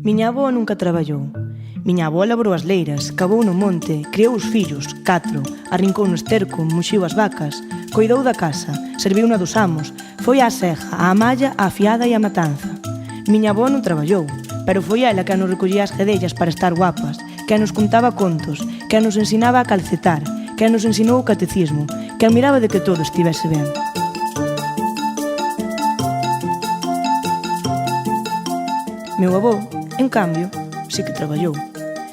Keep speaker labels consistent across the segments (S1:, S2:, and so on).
S1: Miña avoa nunca traballou. Miña avoa labrou as leiras, cavou no monte, criou os fillos, 4, arrincou no esterco, muxiu as vacas, coidou da casa, serviu na dos amos, foi á seja, á malla, á fiada e á matanza. Miña avoa non traballou, pero foi ela que nos recollía as guedellas para estar guapas, que nos contaba contos, que nos ensinaba a calcetar, que nos ensinou o catecismo, que admiraba de que todo estivese ben. Meu avó, en cambio, sí que traballou.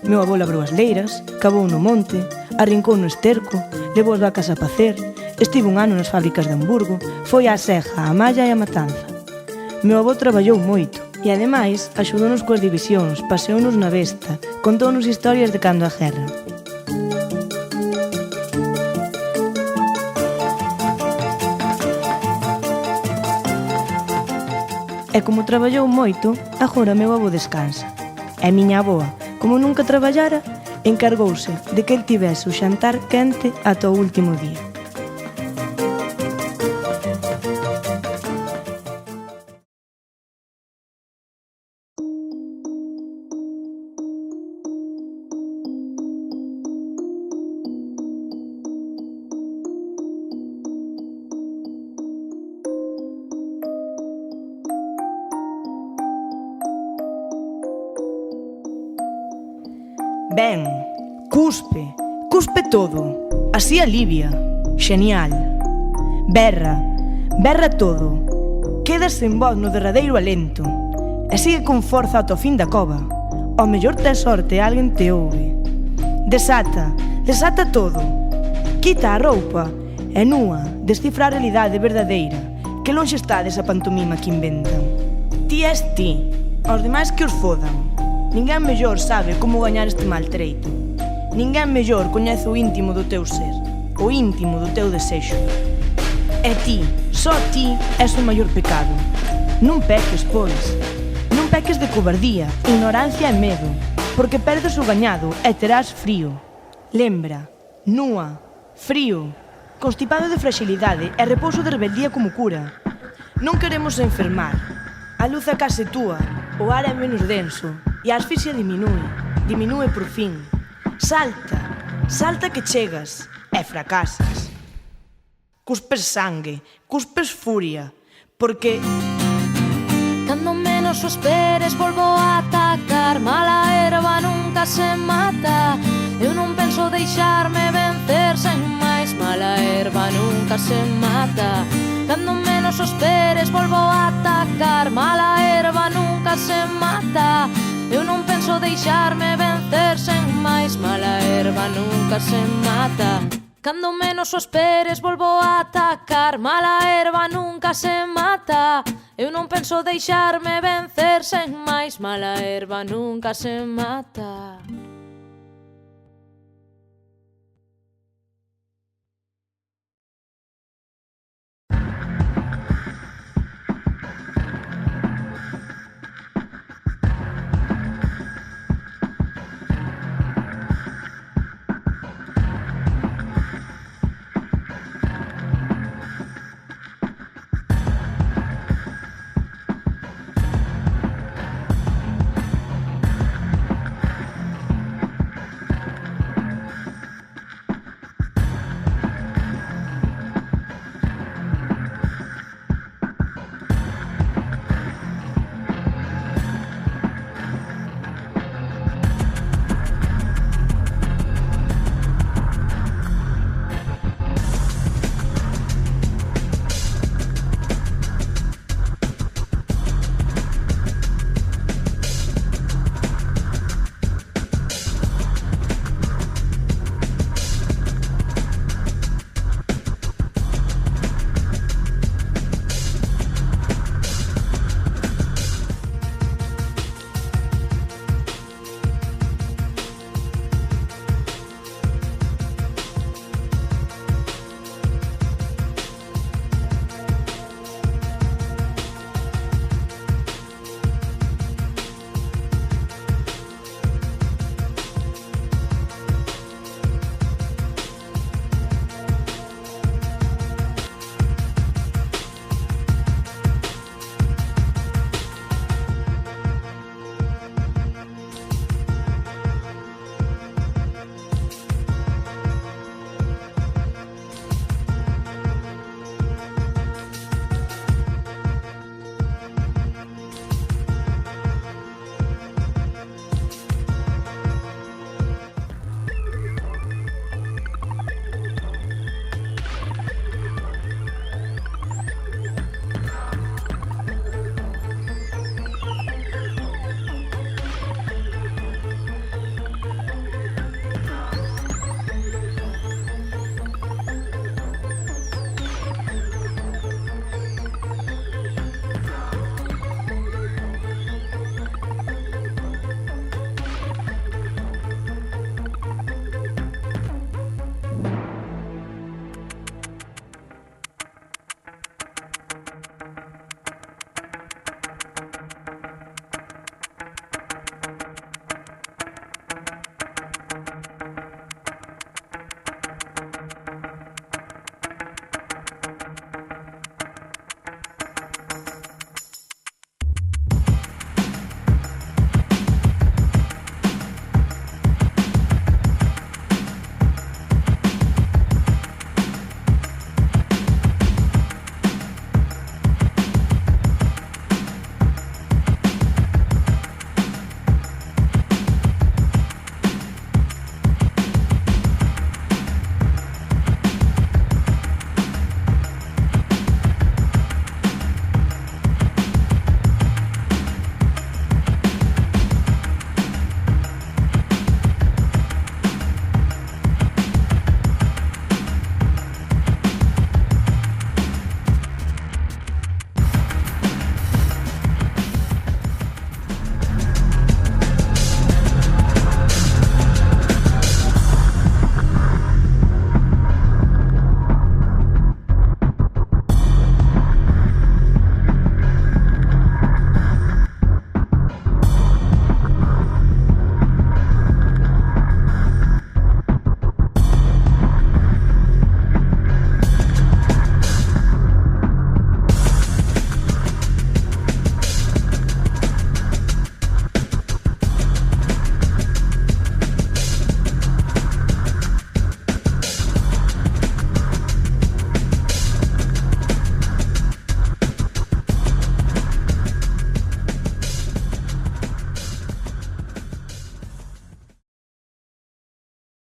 S1: Meu avó labrou as leiras, cavou no monte, arrincou no esterco, levou as vacas a pacer, estivo un ano nas fábricas de Hamburgo, foi á seja, á malla e á matanza. Meu avó traballou moito e, ademais, axudounos coas divisións, paseounos na besta, contounos historias de cando a guerra. E como traballou moito, agora meu avó descansa. E miña avoa, como nunca traballara, encargouse de que el tivese o xantar quente ata o último día. Ben, cuspe, cuspe todo, así alivia, xenial. Berra, berra todo, quedas sen voz no derradeiro alento, e sigue con forza ata o fin da cova. Ao mellor tes sorte e alguén te ouve. Desata, desata todo, quita a roupa e nua descifra a realidade verdadeira, que lonxe está desa pantomima que inventan. Ti és ti, aos demais que os fodan. Ninguén mellor sabe como gañar este mal treito. Ninguén mellor coñece o íntimo do teu ser, o íntimo do teu desexo. E ti, só ti, és o maior pecado. Non peques, pois. Non peques de cobardía, ignorancia e medo, porque perdes o gañado e terás frío. Lembra, nua, frío, constipado de fragilidade e repouso de rebeldía como cura. Non queremos enfermar. A luz é case túa, o ar é menos denso, e a asfixia diminúe por fin. Salta, salta que chegas e fracasas. Cuspes sangue, cuspes furia, porque...
S2: Cando menos o esperes volvo a atacar, mala erva nunca se mata. Eu non penso deixarme vencer sen máis, mala erva nunca se mata. Cando menos o esperes volvo a atacar, mala erva nunca se mata. Eu non penso deixarme vencer sen máis, mala erva nunca se mata. Cando menos o esperes volvo a atacar, mala erva nunca se mata. Eu non penso deixarme vencer sen máis, mala erva nunca se mata.